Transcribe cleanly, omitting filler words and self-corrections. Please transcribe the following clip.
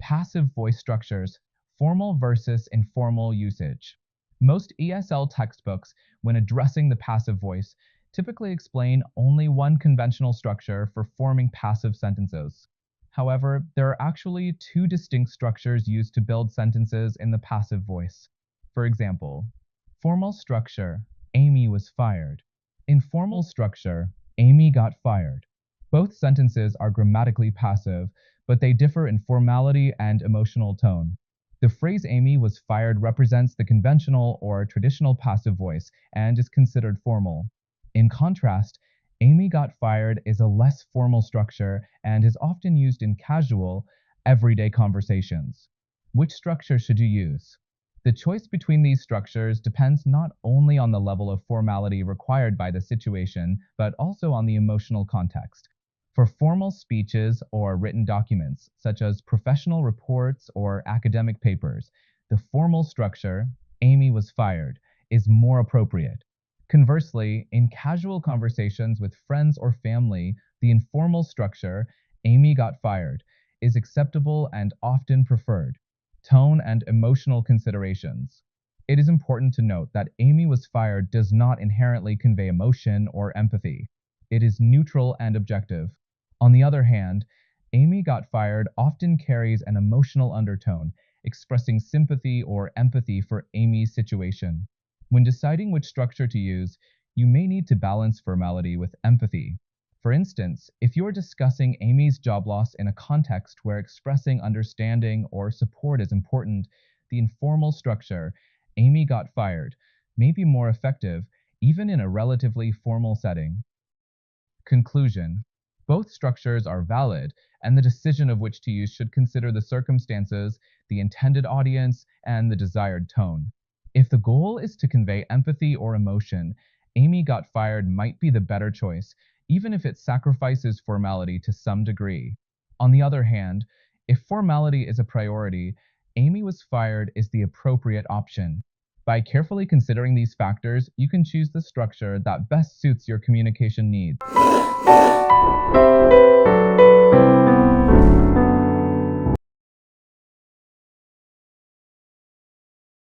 Passive voice structures, formal versus informal usage. Most ESL textbooks, when addressing the passive voice, typically explain only one conventional structure for forming passive sentences. However, there are actually two distinct structures used to build sentences in the passive voice. For example, formal structure, Amy was fired. Informal structure, Amy got fired. Both sentences are grammatically passive, but they differ in formality and emotional tone. The phrase Amy was fired represents the conventional or traditional passive voice and is considered formal. In contrast, Amy got fired is a less formal structure and is often used in casual, everyday conversations. Which structure should you use? The choice between these structures depends not only on the level of formality required by the situation, but also on the emotional context. For formal speeches or written documents, such as professional reports or academic papers, the formal structure, Amy was fired, is more appropriate. Conversely, in casual conversations with friends or family, the informal structure, Amy got fired, is acceptable and often preferred. Tone and emotional considerations. It is important to note that Amy was fired does not inherently convey emotion or empathy. It is neutral and objective. On the other hand, Amy got fired often carries an emotional undertone, expressing sympathy or empathy for Amy's situation. When deciding which structure to use, you may need to balance formality with empathy. For instance, if you're discussing Amy's job loss in a context where expressing understanding or support is important, the informal structure, Amy got fired, may be more effective even in a relatively formal setting. Conclusion. Both structures are valid, and the decision of which to use should consider the circumstances, the intended audience, and the desired tone. If the goal is to convey empathy or emotion, Amy got fired might be the better choice, even if it sacrifices formality to some degree. On the other hand, if formality is a priority, Amy was fired is the appropriate option. By carefully considering these factors, you can choose the structure that best suits your communication needs.